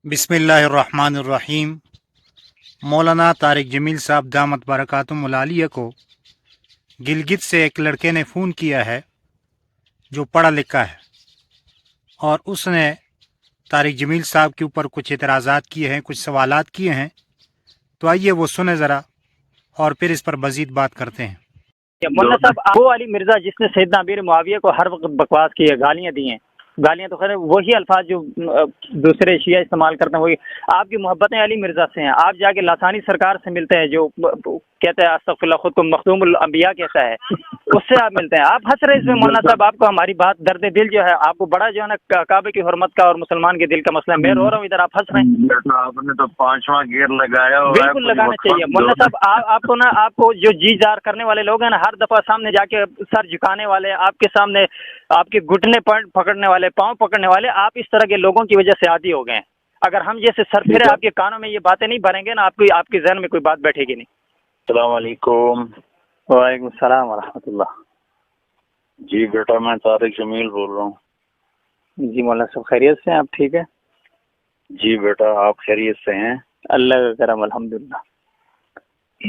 बिस्मिल्लाहिर्रहमानिर्रहीम। मौलाना तारिक जमील साहब दामत बरकातुहुल आलिया को गिलगित से एक लड़के ने फ़ोन किया है जो पढ़ा लिखा है, और उसने तारिक जमील साहब के ऊपर कुछ एतराज़ात किए हैं, कुछ सवालात किए हैं। तो आइए वो सुने ज़रा और फिर इस पर मज़ीद बात करते हैं। मोल्ला साहब, वो अली मिर्जा जिसने सैयदना अमीर मुआविया को हर वक्त बकवास की है, गालियाँ दी हैं, गालियाँ तो खैर वही अल्फाज जो दूसरे शिया इस्तेमाल करते हैं वही। आपकी मोहब्बतें अली मिर्जा से हैं। आप जाके लासानी सरकार से मिलते हैं जो कहते हैं अस्तगफिरुल्लाह, खुद को मखदूमुल अंबिया कहता है, उससे आप मिलते हैं। आप हंस रहे इसमें मोल्ला साहब, आपको हमारी बात दर्द दिल जो है, आपको बड़ा जो है ना काबे की हुर्मत का और मुसलमान के दिल का मसला है। मैं रो रहा हूँ इधर, आप हंस रहे हैं। आपने तो 5वां गियर लगाया हुआ है। बिल्कुल लगाना चाहिए मोल्ला साहब। आपको ना, आपको जो जी जार करने वाले लोग हैं ना, हर दफा सामने जाके सर झुकाने वाले, आपके सामने आपके घुटने पकड़ने वाले, पांव पकड़ने वाले, आप इस तरह के लोगों की वजह से आदी हो गए हैं। अगर हम जैसे सरफिरे आपके कानों में ये बातें नहीं भरेंगे ना, आपके जहन में कोई बात बैठेगी नहीं। अस्सलाम वालेकुम। वालेकुम सलाम व रहमतुल्लाह। जी बेटा, मैं तारिक जमील बोल रहा हूँ। जी मौलाना साहब, खैरियत से हैं आप? ठीक है जी बेटा, आप खैरियत से हैं? अल्लाह का करम, अल्हम्दुलिल्लाह।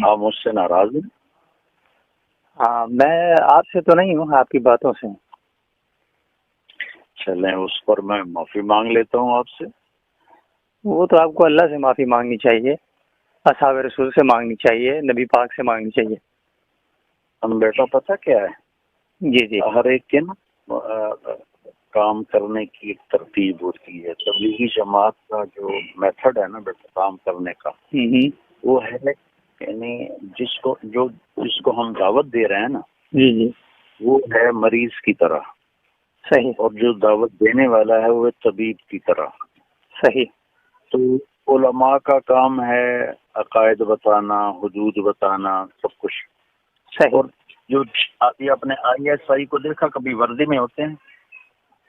आप मुझसे नाराज हैं? हाँ, मैं आपसे तो नहीं हूँ, आपकी बातों से। चलें, उस पर मैं माफी मांग लेता हूँ आपसे। वो तो आपको अल्लाह से माफी मांगनी चाहिए, असहाब रसूल से मांगनी चाहिए, नबी पाक से मांगनी चाहिए। हम बेटा, पता क्या है, जी जी, हर एक के ना काम करने की एक तरतीब होती है। तबलीगी जमात का जो मेथड है ना बेटा, काम करने का, वो है यानी जिसको हम दावत दे रहे हैं ना, जी जी, वो है मरीज की तरह। सही। और जो दावत देने वाला है वो है तबीब की तरह। सही। तो उलमा का काम है अकायद बताना, हुदूद बताना, सब कुछ। सही। और जो ये अपने ISI को देखा, कभी वर्दी में होते हैं?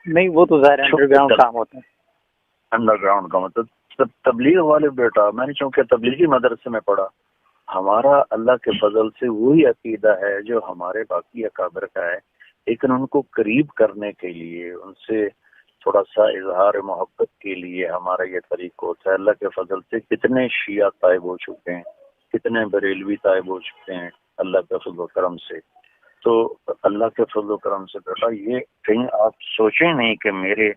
नहीं, वो तो ज़ाहिर अंडरग्राउंड काम होता है। अंडरग्राउंड का मतलब तबलीग वाले बेटा, मैंने चूंकि तबलीगी मदरसे में पढ़ा, हमारा अल्लाह के फजल से वही अकीदा है जो हमारे बाकी अकाबर का है, लेकिन उनको करीब करने के लिए, उनसे थोड़ा सा इजहार मोहब्बत के लिए हमारा ये तरीका होता है। अल्लाह के फजल से कितने शिया तायब हो चुके हैं, कितने बरेलवी तायब हो चुके हैं अल्लाह के फजल करम से। तो अल्लाह के फजल करम से बेटा, ये कहीं आप सोचें नहीं कि मेरे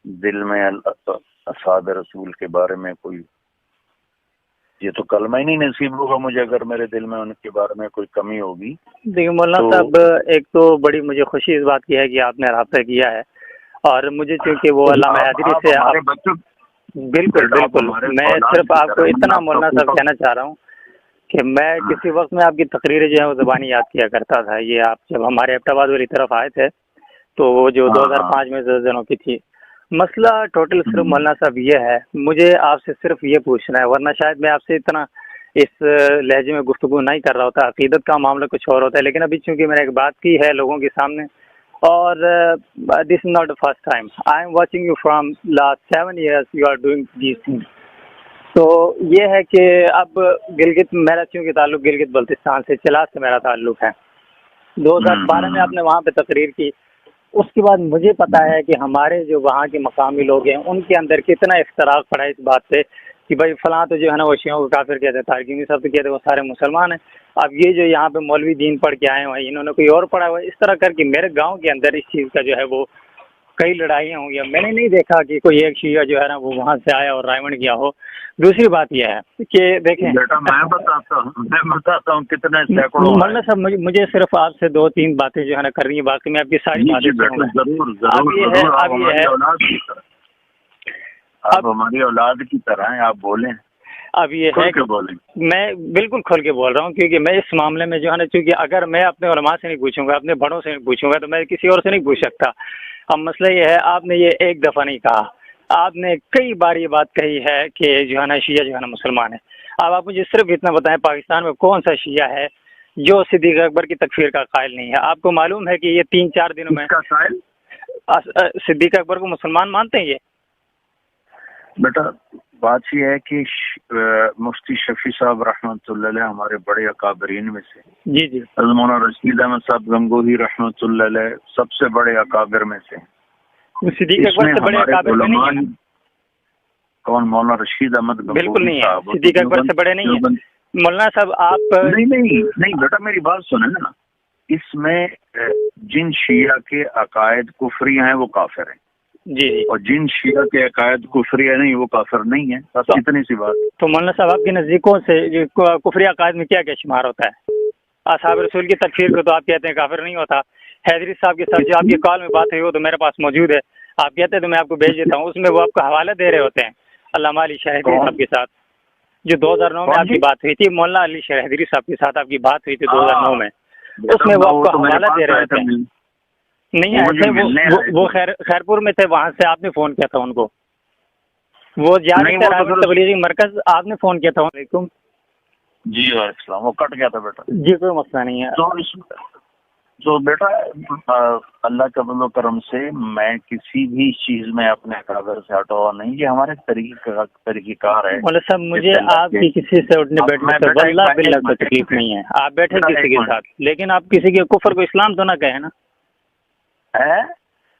दिल में असहाब रसूल के बारे में कोई, ये तो कलमा ही नहीं नसीब होगा मुझे अगर मेरे दिल में उनके बारे में कोई कमी होगी। देखिए मौलाना साहब, एक तो बड़ी मुझे खुशी इस बात की है कि आपने राब्ता किया है, और मुझे चूंकि वो अल्लामा हैदरी से बिल्कुल बिल्कुल, मैं सिर्फ आपको इतना मौलाना साहब कहना चाह रहा हूँ कि मैं किसी वक्त में आपकी तकरीरें जो है वो ज़बानी याद किया करता था। ये आप जब हमारे एबटाबाद वाली तरफ आए थे तो वो जो 2005 में ज़लज़लों की थी, मसला टोटल सिर्फ मौलाना साहब ये है, मुझे आपसे सिर्फ ये पूछना है, वरना शायद मैं आपसे इतना इस लहजे में गुफ्तगू नहीं कर रहा होता, अकीदत का मामला कुछ और होता है। लेकिन अभी चूंकि मैंने एक बात की है लोगों के सामने, और this is not the first time, I am watching you from last 7 years you are doing these things. तो ये है कि अब गिलगित, मेरा चूंकि ताल्लुक गिलगित बल्तिस्तान से, चिलास से मेरा ताल्लुक है। 2012 में आपने वहाँ पे तकरीर की, उसके बाद मुझे पता है कि हमारे जो वहाँ के मकामी लोग हैं उनके अंदर कितना इख्तराक पड़ा इस बात पे कि भाई फलां तो जो है ना वो शियों को काफिर कहते हैं, तारकिनी साहब तो कहते हैं वो सारे मुसलमान हैं। अब ये जो यहाँ पे मौलवी दीन पढ़ के आए हुए हैं, इन्होंने कोई और पढ़ा हुआ है, इस तरह करके मेरे गांव के अंदर इस चीज़ का जो है वो कई लड़ाइयाँ हुई हैं। मैंने नहीं देखा कि कोई एक शिया जो है ना वो वहाँ से आया और रायमंड गया हो। दूसरी बात यह है कि देखें बेटा, मैं बताता हूँ कितने सैकड़ों। मौलाना साहब, मुझे सिर्फ आपसे 2-3 बातें जो है ना करनी है, बाकी मैं आपकी सारी बातें सुनूंगा। आप हमारी औलाद की तरह हैं, आप बोलें। अब ये है कि मैं बिल्कुल खोल के बोल रहा हूँ, क्योंकि मैं इस मामले में जो है ना, चूंकि अगर मैं अपने उलमा से नहीं पूछूंगा, अपने बड़ों से नहीं पूछूंगा, तो मैं किसी और से नहीं पूछ सकता। अब मसला ये है, आपने ये एक दफ़ा नहीं कहा, आपने कई बार ये बात कही है कि जो है ना शिया जो है ना मुसलमान है। अब आप मुझे सिर्फ इतना बताएं, पाकिस्तान में कौन सा शिया है जो सिद्दीक अकबर की तकफीर का कायल नहीं है? आपको मालूम है कि ये 3-4 दिनों में सिद्दीक अकबर को मुसलमान मानते हैं ये? बेटा, बात ये है कि मुफ्ती शफी साहब रहमतुल्लाह अलैह हमारे बड़े अकाबरीन में से, जी जी, मौलाना रशीद अहमद साहब गंगोही रहमतुल्लाह अलैह सबसे बड़े अकाबिर में से। सिद्दीक अकबर से बड़े अकाबिर में नहीं है? تعاون مولانا رشید احمد گنگوہی بالکل نہیں ہے، صاحب، صدیق اکبر سے بڑے نہیں ہیں مولانا صاحب آپ۔ نہیں بیٹا میری بات سنیں نا، اس میں جن شیعہ کے عقائد کفری ہیں وہ کافر ہیں، جی جی، اور جن شیعہ کے عقائد کفری ہیں نہیں وہ کافر نہیں ہیں، بس اتنی سی بات۔ تو مولانا صاحب آپ کے نزدیکوں سے کفری عقائد میں کیا کیا شمار ہوتا ہے؟ اصحاب رسول کی تکفیر کو تو آپ کہتے ہیں کافر نہیں ہوتا۔ حیدری صاحب کے ساتھ جو آپ کی کال میں بات ہوئی وہ تو میرے پاس موجود ہے، آپ کہتے ہیں تو میں آپ کو بھیج دیتا ہوں، اس میں وہ آپ کو حوالہ دے رہے ہوتے ہیں علامہ علی شاہ حیدری صاحب کے ساتھ، جو 2009 میں آپ کی بات ہوئی تھی، مولانا علی شاہ حیدری صاحب کے ساتھ آپ کی بات ہوئی تھی 2009 میں، اس میں وہ آپ کو حوالہ دے رہے ہوتے ہیں۔ نہیں ایسے وہ خیرپور میں تھے، وہاں سے آپ نے فون کیا تھا ان کو، وہ جا رہے تھے راغب تبلیغی مرکز، آپ نے فون کیا تھا۔ وعلیکم جی وعلیکم السلام، وہ کٹ گیا تھا بیٹا۔ جی کوئی مسئلہ نہیں ہے۔ تو بیٹا اللہ کے فضل و کرم سے میں کسی بھی چیز میں اپنے اکابر سے ہٹا ہوا نہیں، یہ ہمارے طریقہ کار ہے۔ مولانا صاحب مجھے آپ کی کسی سے اٹھنے بیٹھنے سے واللہ باللہ کوئی تکلیف نہیں ہے، آپ بیٹھے کسی کے ساتھ، لیکن آپ کسی کے کفر کو اسلام تو نہ کہیں نا۔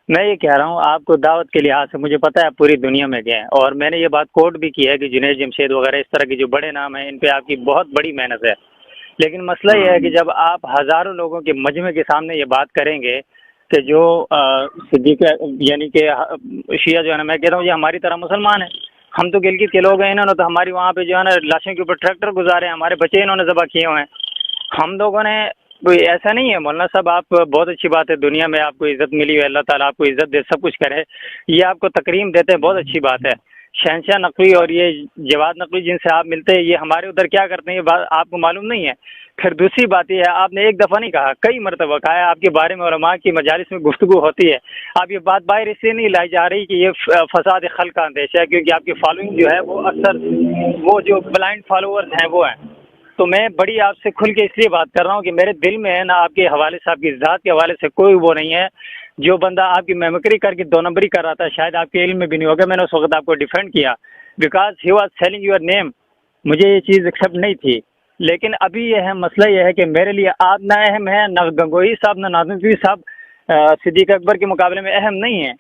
میں یہ کہہ رہا ہوں آپ کو دعوت کے لحاظ سے مجھے پتہ ہے آپ پوری دنیا میں گئے ہیں، اور میں نے یہ بات کوٹ بھی کی ہے کہ جنید جمشید وغیرہ اس طرح کے جو بڑے نام ہیں ان پہ آپ کی بہت بڑی محنت ہے، لیکن مسئلہ یہ ہے کہ جب آپ ہزاروں لوگوں کے مجمع کے سامنے یہ بات کریں گے کہ جو صدیق یعنی کہ شیعہ جو ہے نا، میں کہہ رہا ہوں یہ ہماری طرح مسلمان ہیں، ہم تو گلگت کے لوگ ہیں، انہوں نے تو ہماری وہاں پہ جو ہے نا لاشوں کے اوپر ٹریکٹر گزارے ہیں، ہمارے بچے انہوں نے ذبح کیے ہوئے ہیں، ہم لوگوں نے کوئی ایسا نہیں ہے۔ مولانا صاحب آپ بہت اچھی بات ہے، دنیا میں آپ کو عزت ملی ہے، اللہ تعالیٰ آپ کو عزت دے، سب کچھ کرے، یہ آپ کو تکریم دیتے ہیں، بہت اچھی بات ہے۔ شہنشاہ نقوی اور یہ جواد نقوی جن سے آپ ملتے ہیں یہ ہمارے ادھر کیا کرتے ہیں یہ بات آپ کو معلوم نہیں ہے۔ پھر دوسری بات یہ ہے آپ نے ایک دفعہ نہیں کہا، کئی مرتبہ کہا ہے، آپ کے بارے میں علماء کی مجالس میں گفتگو ہوتی ہے، آپ یہ بات باہر اس لیے نہیں لائی جا رہی کہ یہ فساد خلق کا اندیشہ ہے، کیونکہ آپ کی فالوئنگ جو ہے وہ اکثر وہ جو بلائنڈ فالوورز ہیں وہ ہیں، تو میں بڑی آپ سے کھل کے اس لیے بات کر رہا ہوں کہ میرے دل میں ہے نا آپ کے حوالے سے، آپ کی ذات کے حوالے سے کوئی وہ نہیں ہے۔ جو بندہ آپ کی میمکری کر کے دو نمبری کر رہا تھا شاید آپ کے علم میں بھی نہیں ہوگا، میں نے اس وقت آپ کو ڈیفینڈ کیا because he was selling your name, مجھے یہ چیز ایکسیپٹ نہیں تھی، لیکن ابھی یہ ہے مسئلہ یہ ہے کہ میرے لیے آپ نہ اہم ہے، نہ گنگوہی صاحب نہ ناظم صاحب صدیق اکبر کے مقابلے میں اہم نہیں ہیں۔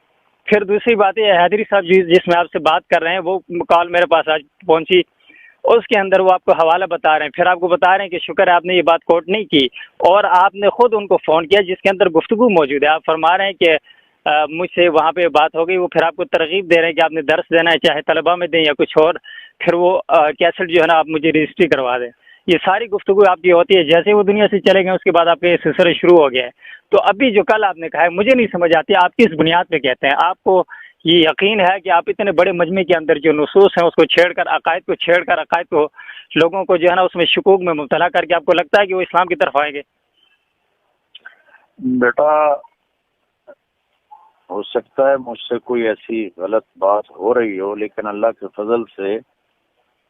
پھر دوسری بات یہ حیدری صاحب جس میں آپ سے بات کر رہے ہیں وہ کال میرے پاس آج پہنچی، اس کے اندر وہ آپ کو حوالہ بتا رہے ہیں، پھر آپ کو بتا رہے ہیں کہ شکر ہے آپ نے یہ بات کوٹ نہیں کی، اور آپ نے خود ان کو فون کیا جس کے اندر گفتگو موجود ہے، آپ فرما رہے ہیں کہ مجھ سے وہاں پہ بات ہو گئی، وہ پھر آپ کو ترغیب دے رہے ہیں کہ آپ نے درس دینا ہے چاہے طلباء میں دیں یا کچھ اور، پھر وہ کیسٹ جو ہے نا آپ مجھے رجسٹری کروا دیں، یہ ساری گفتگو آپ کی ہوتی ہے، جیسے وہ دنیا سے چلے گئے اس کے بعد آپ کا یہ سلسلہ شروع ہو گیا ہے۔ تو ابھی جو کل آپ نے کہا ہے مجھے نہیں سمجھ آتی آپ کس بنیاد پہ کہتے ہیں، آپ کو یہ یقین ہے کہ آپ اتنے بڑے مجمع کے اندر جو نصوص ہیں اس کو چھیڑ کر عقائد کو لوگوں کو جو ہے نا اس میں شکوک میں مبتلا کر کے آپ کو لگتا ہے کہ وہ اسلام کی طرف آئیں گے؟ بیٹا ہو سکتا ہے مجھ سے کوئی ایسی غلط بات ہو رہی ہو، لیکن اللہ کے فضل سے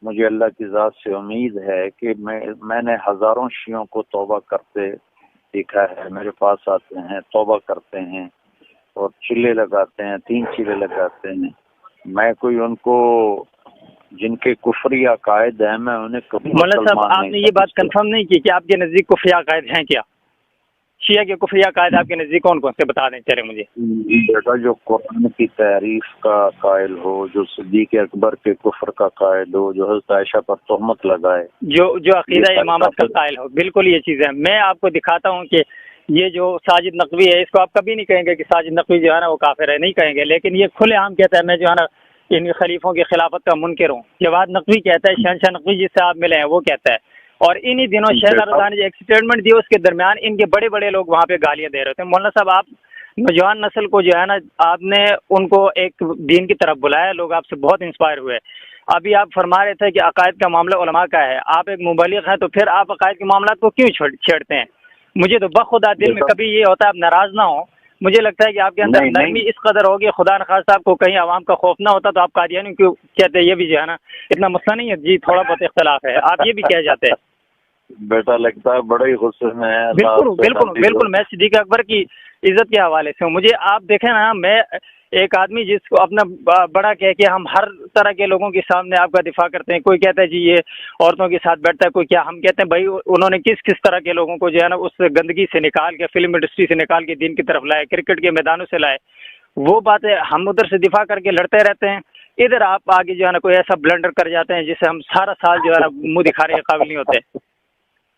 مجھے اللہ کی ذات سے امید ہے کہ میں نے ہزاروں شیعوں کو توبہ کرتے دیکھا ہے، میرے پاس آتے ہیں توبہ کرتے ہیں اور چلے لگاتے ہیں، 3 چلے لگاتے ہیں، میں کوئی ان کو جن کے کفری عقائد ہیں میں انہیں کبھی مولانا صاحب آپ نے یہ بات کنفرم نہیں کی کہ آپ کے نزدیک کفری عقائد ہیں کیا؟ شیعہ کے کفری عقائد آپ کے نزدیک کون کون سے بتا دیں چلے مجھے۔ بیٹا جو قرآن کی تعریف کا قائل ہو، جو صدیق اکبر کے کفر کا قائل ہو، جو حضرت عائشہ پر تہمت لگائے، جو عقیدہ امامت کا قائل ہو، بالکل یہ چیز ہے۔ میں آپ کو دکھاتا ہوں کہ یہ جو ساجد نقوی ہے اس کو آپ کبھی نہیں کہیں گے کہ ساجد نقوی جو ہے نا وہ کافر ہے، نہیں کہیں گے، لیکن یہ کھلے عام کہتا ہے میں جو ہے نا ان خلیفوں کی خلافت کا منکر ہوں۔ جواد نقوی کہتا ہے، شہنشاہ نقوی جس سے آپ ملے ہیں وہ کہتا ہے، اور انہی دنوں شہزاد رضا نے جو ایک اسٹیٹمنٹ دی اس کے درمیان ان کے بڑے بڑے لوگ وہاں پہ گالیاں دے رہے تھے۔ مولانا صاحب آپ نوجوان نسل کو جو ہے نا آپ نے ان کو ایک دین کی طرف بلایا، لوگ آپ سے بہت انسپائر ہوئے۔ ابھی آپ فرما رہے تھے کہ عقائد کا معاملہ علماء کا ہے، آپ ایک مبلغ ہیں تو پھر آپ عقائد کے معاملات کو کیوں چھیڑتے ہیں؟ مجھے تو بخدا دل میں کبھی یہ ہوتا ہے آپ ناراض نہ ہوں، مجھے لگتا ہے کہ آپ کے اندر نرمی اس قدر ہوگی، خدا نخواستہ آپ کو کہیں عوام کا خوف نہ ہوتا تو آپ قادیانی کیوں کہتے ہیں؟ یہ بھی جو ہے نا اتنا مسئلہ نہیں ہے جی، تھوڑا بہت اختلاف ہے، آپ یہ بھی کہہ جاتے ہیں۔ بیٹا لگتا ہے بڑے ہی غصے میں ہے۔ بالکل میں صدیق اکبر کی عزت کے حوالے سے ہوں، مجھے آپ دیکھیں نا، میں ایک آدمی جس کو اپنا بڑا کہہ کے ہم ہر طرح کے لوگوں کے سامنے آپ کا دفاع کرتے ہیں، کوئی کہتا ہے جی یہ عورتوں کے ساتھ بیٹھتا ہے، کوئی کیا، ہم کہتے ہیں بھائی انہوں نے کس طرح کے لوگوں کو جو ہے نا اس گندگی سے نکال کے فلم انڈسٹری سے نکال کے دین کی طرف لائے، کرکٹ کے میدانوں سے لائے، وہ باتیں ہم ادھر سے دفاع کر کے لڑتے رہتے ہیں، इधर आप आगे जो है ना कोई ऐसा ब्लंडर कर जाते हैं जिससे हम सारा साल जो है ना मुंह दिखाने के काबिल नहीं होते।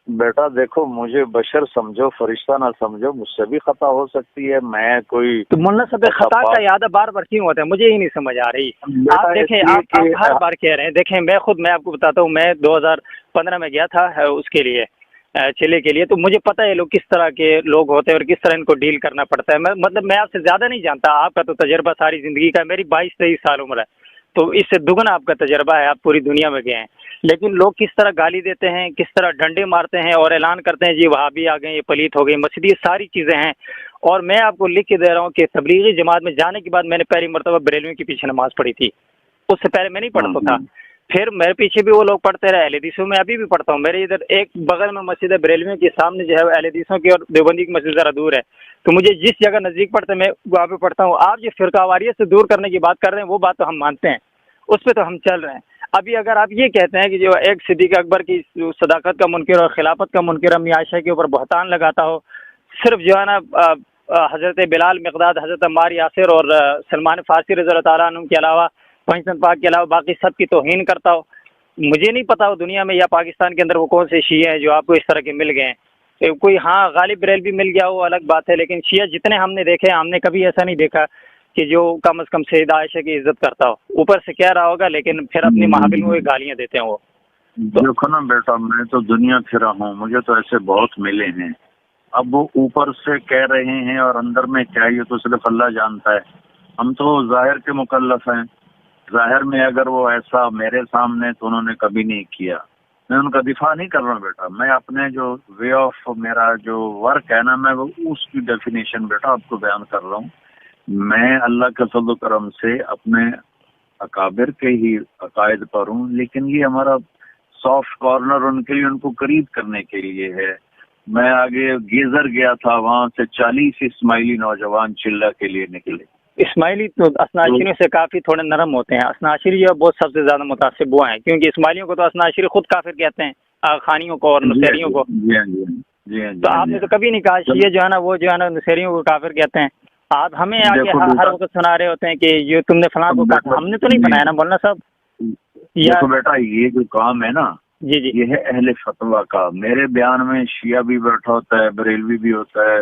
बेटा देखो, मुझे बशर समझो, फरिश्ता ना समझो, मुझसे भी खता हो सकती है। मैं कोई तो मुन्ना साहब खता का याद बार बार क्यों होता है, मुझे ही नहीं समझ आ रही। बेटा आप देखें, इसलिए आप कि हर बार कह रहे हैं। देखें मैं आपको बताता हूँ, मैं 2015 में गया था उसके लिए, चिले के लिए। तो मुझे पता है लोग किस तरह के लोग होते हैं और किस तरह इनको डील करना पड़ता है। मैं आपसे ज़्यादा नहीं जानता, आपका तो तजर्बा सारी ज़िंदगी का, मेरी 22-23 साल उम्र है, तो इससे दुगना आपका तजर्बा है, आप पूरी दुनिया में गए हैं। लेकिन लोग किस तरह गाली देते हैं, किस तरह डंडे मारते हैं और ऐलान करते हैं जी वहाबी आ गए, ये पलीत हो गई मस्जिद, ये सारी चीज़ें हैं। और मैं आपको लिख के दे रहा हूँ कि तबलीगी जमात में जाने के बाद मैंने पहली मरतबा बरेलवियों के पीछे नमाज़ पढ़ी थी। उससे पहले मैं नहीं पढ़ता था। फिर मेरे पीछे भी वो लोग पढ़ते रहे। अहले हदीसों में अभी भी पढ़ता हूँ। मेरे इधर एक बगल में मस्जिद है बरेलवियों के, सामने जो है अहले हदीसों की और देवबंदी की मस्जिद ज़रा दूर है। तो मुझे जिस जगह नज़दीक पड़ता है मैं वहाँ पे पढ़ता हूँ। आप जो फिरकावारियत से दूर करने की बात कर रहे हैं वो बात तो हम मानते हैं, उस पर तो हम चल रहे हैं। अभी अगर आप ये कहते हैं कि जो एक सिद्दीक़ अकबर की सदाकत का मुनकिर और खिलाफत का मुनकिर अम्मी आयशा के ऊपर बहतान लगाता हो, सिर्फ जो है ना हज़रत बिलाल, मिक़दाद, हज़रत अम्मार यासिर और सलमान फ़ारसी रज़ी अल्लाह तआला अन्हु के अलावा, पंचतन पाक के अलावा बाकी सब की तौहीन करता हो, मुझे नहीं पता वो दुनिया में या पाकिस्तान के अंदर वो कौन से शिया हैं जो आपको इस तरह के मिल गए हैं। कोई हाँ गालिब बरेलवी मिल गया वो अलग बात है, लेकिन शिया जितने हमने देखे, हमने कभी ऐसा नहीं देखा कि जो कम से कम सैयदा आयशा की इज्जत करता हो। ऊपर से कह रहा होगा लेकिन फिर अपनी महफिल में गालियाँ देते हैं वो। देखो ना बेटा, मैं तो दुनिया फिरा हूँ, मुझे तो ऐसे बहुत मिले हैं। अब वो ऊपर से कह रहे हैं और अंदर में क्या, ये तो सिर्फ अल्लाह जानता है। हम तो जाहिर के मुकल्लफ हैं। जाहिर में अगर वो ऐसा मेरे सामने, तो उन्होंने कभी नहीं किया। मैं उनका दिफा नहीं कर रहा हूँ बेटा, मैं अपने जो वे ऑफ मेरा जो वर्क है ना, मैं वो उसकी डेफिनेशन बेटा आपको बयान कर रहा हूँ। मैं अल्लाह के फज़ल करम से अपने अकाबिर के ही अकायद पर हूँ, लेकिन ये हमारा सॉफ्ट कॉर्नर उनके लिए, उनको करीब करने के लिए है। मैं आगे गेजर गया था, वहाँ से 40 इस्माइली नौजवान चिल्ला के लिए निकले। इस्माइली तो असनाशिरियों से काफ़ी थोड़े नरम होते हैं। असनाशिरी जो बहुत सबसे ज़्यादा मुतासिब वो हैं, क्योंकि इस्माइलियों को तो असनाशिरी खुद काफिर कहते हैं, खानियों को और नुसैरियों को। जी हाँ जी हाँ जी हाँ। तो आपने तो कभी नहीं कहा शिया जो है ना वो जो है ना नुसैरियों को काफिर कहते हैं। आप हमें आके हर वक्त सुना रहे होते हैं कि ये तुमने फलां को कहा। हमने तो नहीं बनाया ना मौलाना साहब। या तो बेटा ये जो काम है ना, जी जी, ये है अहले फतवा का। मेरे बयान में शिया भी बैठा होता है, बरेलवी भी होता है,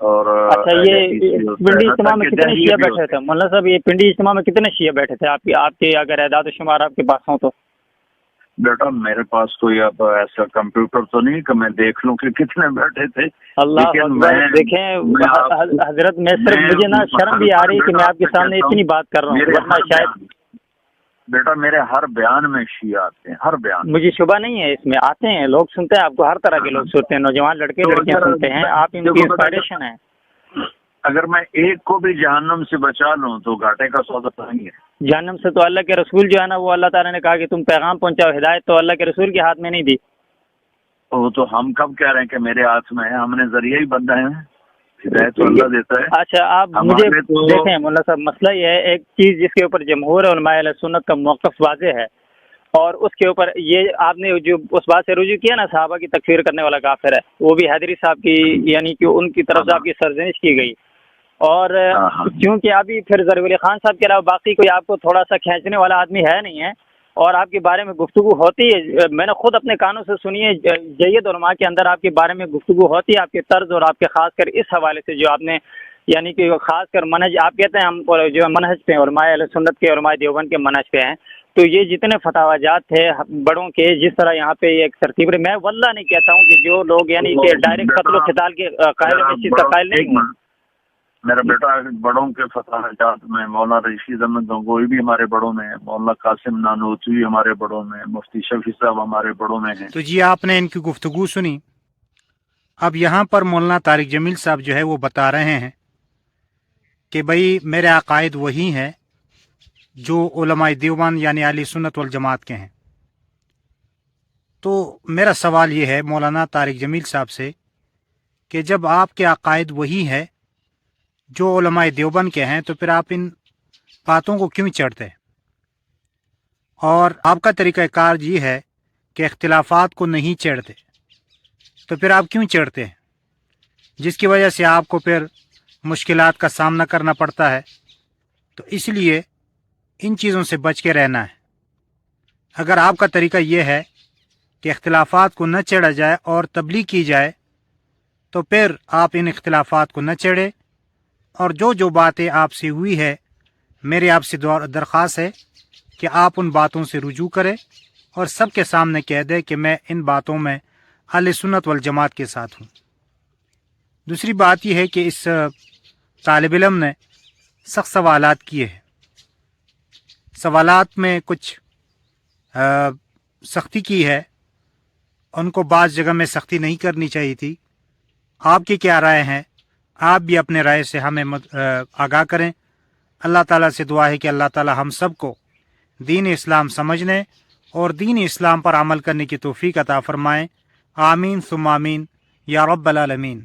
और अच्छा ये पिंडी इज्तिमा में कितने शिया बैठे थे मौलाना साहब? ये पिंडी इज्तिमा में कितने शिया बैठे थे आपके अगर एदाद शुमार आपके पास हो तो? बेटा मेरे पास कोई अब ऐसा कंप्यूटर तो नहीं कि मैं देख लूं कि कितने बैठे थे। अल्लाह अकबर। देखें हजरत, मैं सिर्फ मुझे ना शर्म भी आ रही कि मैं आपके सामने इतनी बात कर रहा हूँ, वरना शायद बेटा मेरे हर बयान में शिया आते हैं, हर बयान। मुझे शुबा नहीं है इसमें, आते हैं लोग, सुनते हैं आपको, हर तरह के लोग सुनते हैं, नौजवान लड़के लड़कियां सुनते हैं, आप इनकी इंस्पायरेशन है। अगर मैं एक को भी जहन्नम से बचा लूं तो घाटे का सौदा नहीं है। जहन्नम से तो अल्लाह के रसूल जो है ना, वो अल्लाह ताला ने कहा कि तुम पैगाम पहुंचाओ, हिदायत तो अल्लाह के रसूल के हाथ में नहीं दी। वो तो हम कब कह रहे हैं कि मेरे हाथ में है, हमने जरिया ही बंदा है, हिदायत तो अल्लाह देता है। अच्छा आप मुझे देखें मौलाना साहब, मसला ये है, एक चीज़ जिसके ऊपर जमहूर उलमाए अहले सुन्नत का मौक़िफ़ वाज़ेह है, और उसके ऊपर ये आपने जो उस बात से रुजू किया ना, सहाबा की तकफीर करने वाला काफिर है, वो भी हैदरी साहब की, यानी कि उनकी तरफ से आपकी सरजनिश की गई। और क्योंकि अभी फिर ज़रीब अली खान साहब के अलावा बाकी कोई आपको थोड़ा सा खींचने वाला आदमी है नहीं है, और आपके बारे में गुफ्तगू होती है, मैंने खुद अपने कानों से सुनी है, जय्यद उलमा के अंदर आपके बारे में गुफ्तगू होती है, आपके तर्ज और आपके खासकर इस हवाले से जो आपने, यानी कि खासकर मनहज, आप कहते हैं हम जो मनहज पे उलमाए अहले सुन्नत के, उलमाए देवबंद के मनहज पे हैं, तो ये जितने फतावाजात थे बड़ों के, जिस तरह यहाँ पे एक तरतीब रही, मैं वल्लाह नहीं कहता हूँ कि जो लोग यानी कि डायरेक्ट कत्ल क़िताल के कायल में इस चीज़ का कायल नहीं हूँ। मेरा बेटा बड़ों के फतावाजात में मौलाना रशीद अहमद गंगोई भी हमारे बड़ों में है, मौलाना कासिम नानोतवी हमारे बड़ों में है, मुफ्ती शफी साहब हमारे बड़ों में हैं। तो जी आपने इनकी गुफ्तगू सुनी। अब यहाँ पर मौलाना तारिक जमील साहब जो है वो बता रहे हैं कि भाई मेरे अकायद वही हैं जो उलमाए देवबंद यानी अहले सुन्नत वल जमात के हैं। तो मेरा सवाल ये है मौलाना तारिक जमील साहब से कि जब आपके अकायद वही है जो उलमाए देवबंद के हैं, तो फिर आप इन बातों को क्यों चढ़ते हैं? और आपका तरीक़ाकार ये है कि इख्तिलाफात को नहीं चढ़ते, तो फिर आप क्यों चढ़ते हैं, जिसकी वजह से आपको फिर मुश्किलात का सामना करना पड़ता है। तो इसलिए ان چیزوں سے بچ کے رہنا ہے۔ اگر آپ کا طریقہ یہ ہے کہ اختلافات کو نہ چڑھا جائے اور تبلیغ کی جائے تو پھر آپ ان اختلافات کو نہ چڑھے، اور جو باتیں آپ سے ہوئی ہے میرے آپ سے درخواست ہے کہ آپ ان باتوں سے رجوع کریں اور سب کے سامنے کہہ دیں کہ میں ان باتوں میں اہل سنت والجماعت کے ساتھ ہوں۔ دوسری بات یہ ہے کہ اس طالب علم نے سخت سوالات کیے ہیں، سوالات میں کچھ سختی کی ہے، ان کو بعض جگہ میں سختی نہیں کرنی چاہیے تھی۔ آپ کی کیا رائے ہیں؟ آپ بھی اپنے رائے سے ہمیں آگاہ کریں۔ اللہ تعالیٰ سے دعا ہے کہ اللہ تعالیٰ ہم سب کو دین اسلام سمجھنے اور دین اسلام پر عمل کرنے کی توفیق عطا فرمائیں۔ آمین ثم آمین یا رب العالمین۔